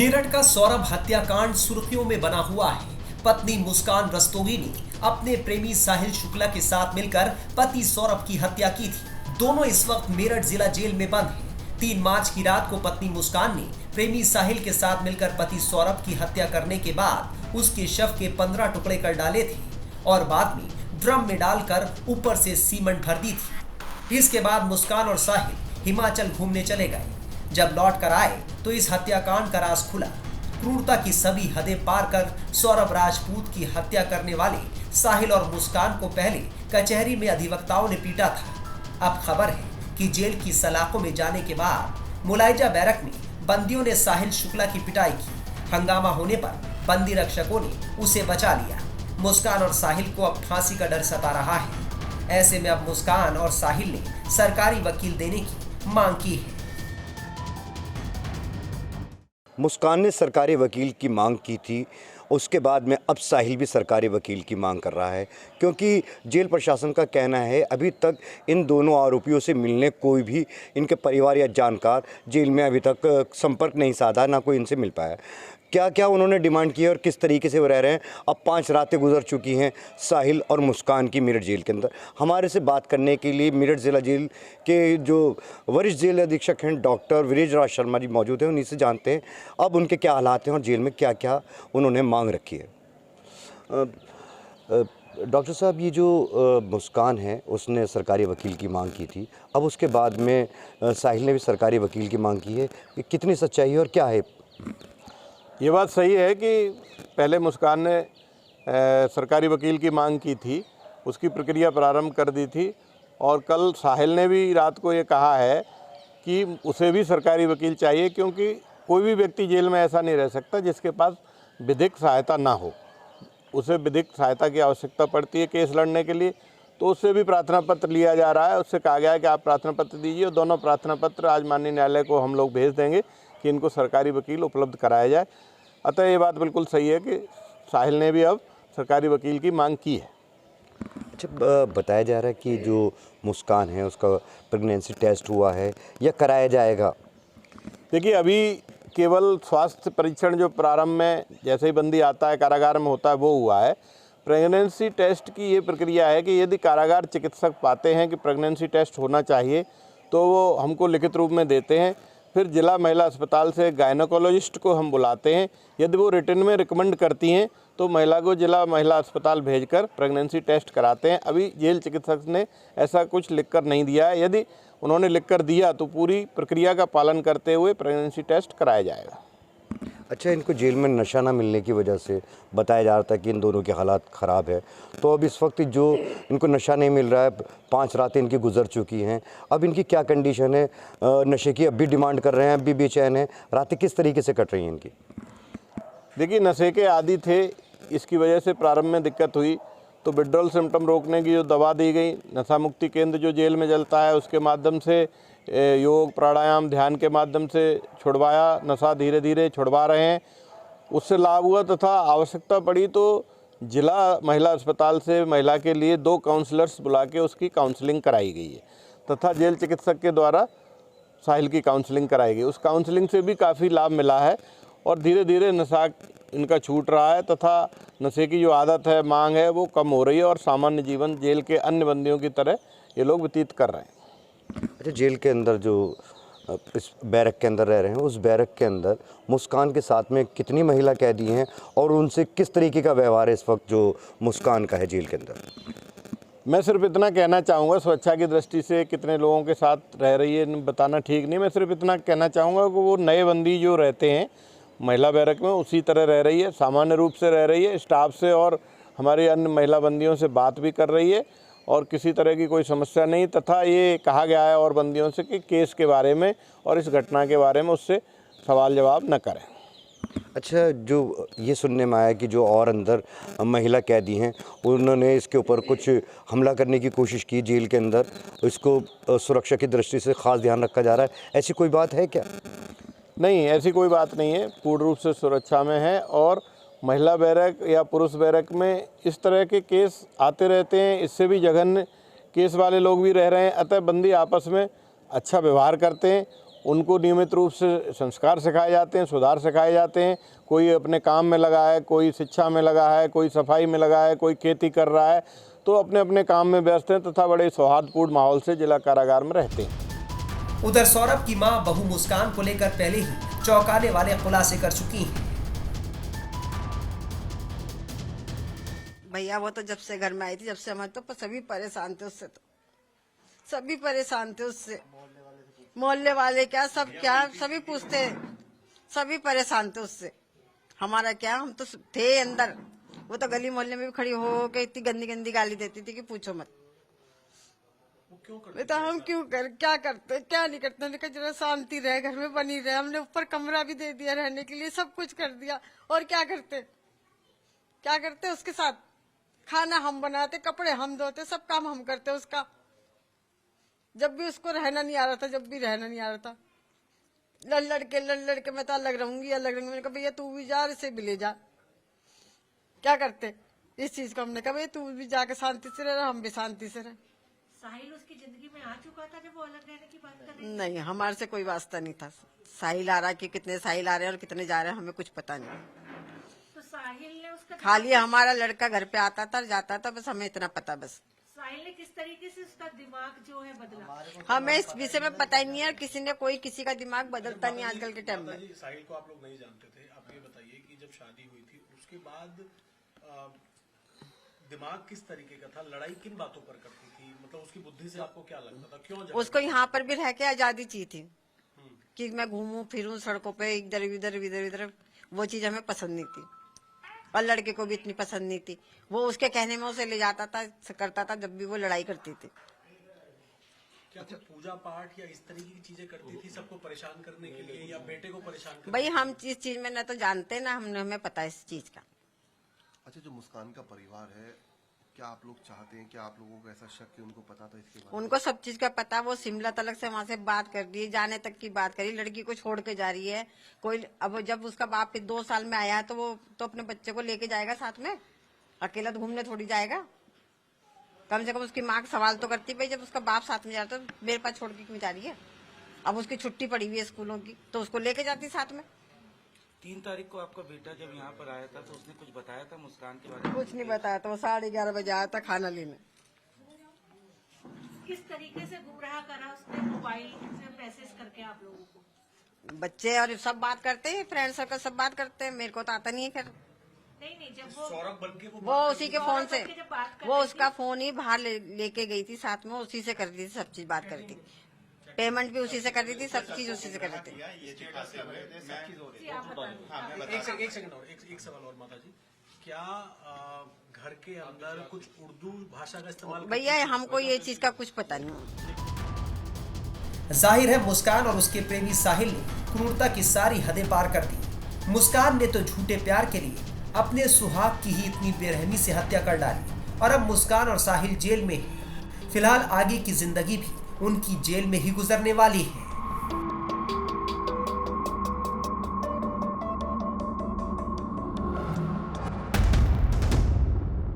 मेरठ का सौरभ हत्याकांड सुर्खियों में बना हुआ है। पत्नी मुस्कान रस्तोगी ने अपने प्रेमी साहिल शुक्ला के साथ मिलकर पति सौरभ की हत्या की थी। दोनों इस वक्त मेरठ जिला जेल में बंद हैं। 3 मार्च की रात को पत्नी मुस्कान ने प्रेमी साहिल के साथ मिलकर पति सौरभ की हत्या करने के बाद उसके शव के 15 टुकड़े कर डाले थे और बाद में ड्रम में डालकर ऊपर से सीमेंट भर दी थी। इसके बाद मुस्कान और साहिल हिमाचल घूमने चले गए। जब लौट कर आए तो इस हत्याकांड का राज खुला। क्रूरता की सभी हदें पार कर सौरभ राजपूत की हत्या करने वाले साहिल और मुस्कान को पहले कचहरी में अधिवक्ताओं ने पीटा था। अब खबर है कि जेल की सलाखों में जाने के बाद मुलायजा बैरक में बंदियों ने साहिल शुक्ला की पिटाई की। हंगामा होने पर बंदी रक्षकों ने उसे बचा लिया। मुस्कान और साहिल को अब फांसी का डर सता रहा है। ऐसे में अब मुस्कान और साहिल ने सरकारी वकील देने की मांग की है। मुस्कान ने सरकारी वकील की मांग की थी, उसके बाद में अब साहिल भी सरकारी वकील की मांग कर रहा है, क्योंकि जेल प्रशासन का कहना है अभी तक इन दोनों आरोपियों से मिलने कोई भी इनके परिवार या जानकार जेल में अभी तक संपर्क नहीं साधा, ना कोई इनसे मिल पाया। क्या क्या उन्होंने डिमांड की है और किस तरीके से वो रह रहे हैं। अब 5 रातें गुजर चुकी हैं साहिल और मुस्कान की मेरठ जेल के अंदर। हमारे से बात करने के लिए मेरठ जिला जेल के जो वरिष्ठ जेल अधीक्षक हैं डॉक्टर वीरेंद्र शर्मा जी मौजूद हैं। उन्हीं से जानते हैं अब उनके क्या हालात हैं और जेल में क्या क्या उन्होंने मांग रखी है। डॉक्टर साहब, ये जो मुस्कान है उसने सरकारी वकील की मांग की थी, अब उसके बाद में साहिल ने भी सरकारी वकील की मांग की है। कितनी सच्चाई है और क्या है? ये बात सही है कि पहले मुस्कान ने सरकारी वकील की मांग की थी, उसकी प्रक्रिया प्रारंभ कर दी थी और कल साहिल ने भी रात को ये कहा है कि उसे भी सरकारी वकील चाहिए, क्योंकि कोई भी व्यक्ति जेल में ऐसा नहीं रह सकता जिसके पास विधिक सहायता ना हो। उसे विधिक सहायता की आवश्यकता पड़ती है केस लड़ने के लिए, तो उससे भी प्रार्थना पत्र लिया जा रहा है। उससे कहा गया है कि आप प्रार्थना पत्र दीजिए और दोनों प्रार्थना पत्र आज माननीय न्यायालय को हम लोग भेज देंगे कि इनको सरकारी वकील उपलब्ध कराया जाए। अतः ये बात बिल्कुल सही है कि साहिल ने भी अब सरकारी वकील की मांग की है। अच्छा, बताया जा रहा है कि जो मुस्कान है उसका प्रेगनेंसी टेस्ट हुआ है या कराया जाएगा? देखिए, अभी केवल स्वास्थ्य परीक्षण जो प्रारंभ में जैसे ही बंदी आता है कारागार में होता है वो हुआ है। प्रेगनेंसी टेस्ट की ये प्रक्रिया है कि यदि कारागार चिकित्सक पाते हैं कि प्रेगनेंसी टेस्ट होना चाहिए तो वो हमको लिखित रूप में देते हैं। फिर जिला महिला अस्पताल से गायनोकोलॉजिस्ट को हम बुलाते हैं। यदि वो रिटर्न में रिकमेंड करती हैं तो महिला को जिला महिला अस्पताल भेजकर प्रेगनेंसी टेस्ट कराते हैं। अभी जेल चिकित्सक ने ऐसा कुछ लिखकर नहीं दिया है। यदि उन्होंने लिखकर दिया तो पूरी प्रक्रिया का पालन करते हुए प्रेगनेंसी टेस्ट कराया जाएगा। अच्छा, इनको जेल में नशा ना मिलने की वजह से बताया जा रहा था कि इन दोनों के हालात ख़राब है, तो अब इस वक्त जो इनको नशा नहीं मिल रहा है, 5 रातें इनकी गुजर चुकी हैं, अब इनकी क्या कंडीशन है? नशे की अब भी डिमांड कर रहे हैं, अब भी बेचैन है, रातें किस तरीके से कट रही हैं इनकी? देखिए, नशे के आदी थे, इसकी वजह से प्रारंभ में दिक्कत हुई तो विड्रॉल सिम्टम रोकने की जो दवा दी गई, नशा मुक्ति केंद्र जो जेल में चलता है उसके माध्यम से योग प्राणायाम ध्यान के माध्यम से छुड़वाया। नशा धीरे धीरे छुड़वा रहे हैं, उससे लाभ हुआ तथा आवश्यकता पड़ी तो जिला महिला अस्पताल से महिला के लिए 2 काउंसलर्स बुला के उसकी काउंसलिंग कराई गई है तथा जेल चिकित्सक के द्वारा साहिल की काउंसलिंग कराई गई। उस काउंसलिंग से भी काफ़ी लाभ मिला है और धीरे धीरे नशा इनका छूट रहा है तथा नशे की जो आदत है, मांग है, वो कम हो रही है और सामान्य जीवन जेल के अन्य बंदियों की तरह ये लोग व्यतीत कर रहे हैं। अच्छा, जेल के अंदर जो इस बैरक के अंदर रह रहे हैं, उस बैरक के अंदर मुस्कान के साथ में कितनी महिला कैदी हैं और उनसे किस तरीके का व्यवहार है इस वक्त जो मुस्कान का है जेल के अंदर? मैं सिर्फ इतना कहना चाहूँगा, सुरक्षा की दृष्टि से कितने लोगों के साथ रह रही है बताना ठीक नहीं। मैं सिर्फ इतना कहना चाहूँगा कि वो नए बंदी जो रहते हैं महिला बैरक में उसी तरह रह रही है, सामान्य रूप से रह रही है, स्टाफ से और हमारी अन्य महिला बंदियों से बात भी कर रही है और किसी तरह की कोई समस्या नहीं। तथा ये कहा गया है और बंदियों से कि केस के बारे में और इस घटना के बारे में उससे सवाल जवाब न करें। अच्छा, जो ये सुनने में आया कि जो और अंदर महिला कैदी हैं उन्होंने इसके ऊपर कुछ हमला करने की कोशिश की जेल के अंदर, इसको सुरक्षा की दृष्टि से ख़ास ध्यान रखा जा रहा है, ऐसी कोई बात है क्या? नहीं, ऐसी कोई बात नहीं है, पूर्ण रूप से सुरक्षा में है और महिला बैरक या पुरुष बैरक में इस तरह के केस आते रहते हैं। इससे भी जघन्य केस वाले लोग भी रह रहे हैं। अतः बंदी आपस में अच्छा व्यवहार करते हैं उनको नियमित रूप से संस्कार सिखाए जाते हैं, सुधार सिखाए जाते हैं। कोई अपने काम में लगा है, कोई शिक्षा में लगा है, कोई सफाई में लगा है, कोई खेती कर रहा है, तो अपने अपने काम में व्यस्त हैं तथा बड़े सौहार्दपूर्ण माहौल से जिला कारागार में रहते हैं। उधर सौरभ की मां बहू मुस्कान को लेकर पहले ही चौंकाने वाले खुलासे कर चुकी हैं। भैया वो तो जब से घर में आई थी, जब से हमारे तो सभी परेशान थे उससे, तो सभी परेशान थे उससे। मोहल्ले वाले क्या सब क्या सभी पूछते, सभी परेशान थे उससे। हमारा क्या, हम तो थे अंदर, वो तो गली मोहल्ले में भी खड़ी हो के इतनी गंदी गंदी गाली देती थी कि पूछो मत। तो हम क्यों क्या करते क्या नहीं करते, हमने कहा जरा शांति रहे, घर में बनी रहे। हमने ऊपर कमरा भी दे दिया रहने के लिए, सब कुछ कर दिया, और क्या करते उसके साथ। खाना हम बनाते, कपड़े हम धोते, सब काम हम करते उसका। जब भी उसको रहना नहीं आ रहा था, जब भी रहना नहीं आ रहा था, लड़ के मैं तो अलग रहूंगी। मैंने कहा भैया तू भी जा, इसे भी ले जा। क्या करते इस चीज को, हमने कहा भैया तू भी जाके शांति से रह, हम भी शांति से रहे। साहिल उसकी जिंदगी में आ चुका था जब वो अलग रहने की बात कर रही थी? नहीं, हमारे से कोई वास्ता नहीं था। साहिल आ रहा कि कितने साहिल आ रहे हैं और कितने जा रहे हैं, हमें कुछ पता नहीं। तो साहिल ने उसका खाली हमारा लड़का घर पे आता था जाता था, बस हमें इतना पता। बस साहिल ने किस तरीके से उसका दिमाग जो है बदला? हमें इस विषय में पता ही नहीं है, किसी ने कोई किसी का दिमाग बदलता नहीं आजकल के टाइम में। साहिल को आप लोग नहीं जानते थे, आप ये बताइए कि जब शादी हुई थी उसके बाद दिमाग किस तरीके का था, लड़ाई किन बातों पर करती थी, मतलब उसकी बुद्धि से आपको क्या लगता था, क्यों उसको यहाँ पर भी रह के आजादी चाहिए थी कि मैं घूमूं फिरूं सड़कों पे, इधर, वो चीज हमें पसंद नहीं थी, और लड़के को भी इतनी पसंद नहीं थी। वो उसके कहने में उसे ले जाता था, करता था जब भी वो लड़ाई करती थी। क्या कुछ पूजा पाठ या इस तरीके की चीजें करती थी सबको परेशान करने के लिए, या बेटे को परेशान करने भाई हम इस चीज में न तो जानते ना, हमें पता है इस चीज का। अच्छा, जो मुस्कान का परिवार है, क्या आप लोग चाहते हैं, क्या आप लोगों को ऐसा शक कि उनको पता था इसके बारे में? उनको सब चीज का पता, वो शिमला तलक से वहां से बात कर दी, जाने तक की बात करी, लड़की को छोड़ के जा रही है कोई। अब जब उसका बाप 2 साल में आया है तो वो तो अपने बच्चे को लेके जाएगा साथ में, अकेला घूमने थोड़ी जाएगा। कम से कम उसकी माँ का सवाल तो करती, भाई जब उसका बाप साथ में जा रहा तो मेरे पास छोड़ के क्यों जा रही है। अब उसकी छुट्टी पड़ी हुई है स्कूलों की, तो उसको लेके जाती साथ में। 3 तारीख को आपका बेटा जब यहाँ पर आया था तो उसने कुछ बताया था मुस्कान के बारे में? कुछ नहीं बताया था, वो 11:30 बजे आया था खाना लेने। किस तरीके से गुमराह करा उसने, मोबाइल से मैसेज करके आप लोगों को? बच्चे और सब बात करते हैं, फ्रेंड सर्कल सब बात करते हैं, मेरे को तो आता नहीं है। खैर नहीं जब वो सौरभ बनके वो उसी के फोन से, जब बात कर वो उसका फोन ही बाहर लेके गई थी साथ में, उसी से कर रही थी सब चीज, बात कर रही थी, पेमेंट भी उसी से कर रही थी, सब चीज उसी से कर रही थी। एक सेकंड और एक सवाल और माता जी, क्या घर के अंदर कुछ उर्दू भाषा का इस्तेमाल? भैया हमको ये चीज का कुछ पता नहीं। जाहिर है मुस्कान और उसके प्रेमी साहिल ने क्रूरता की सारी हदें पार कर दी। मुस्कान ने तो झूठे प्यार के लिए अपने सुहाग की ही इतनी बेरहमी से हत्या कर डाली, और अब मुस्कान और साहिल जेल में ही। फिलहाल आगे की जिंदगी भी उनकी जेल में ही गुजरने वाली है।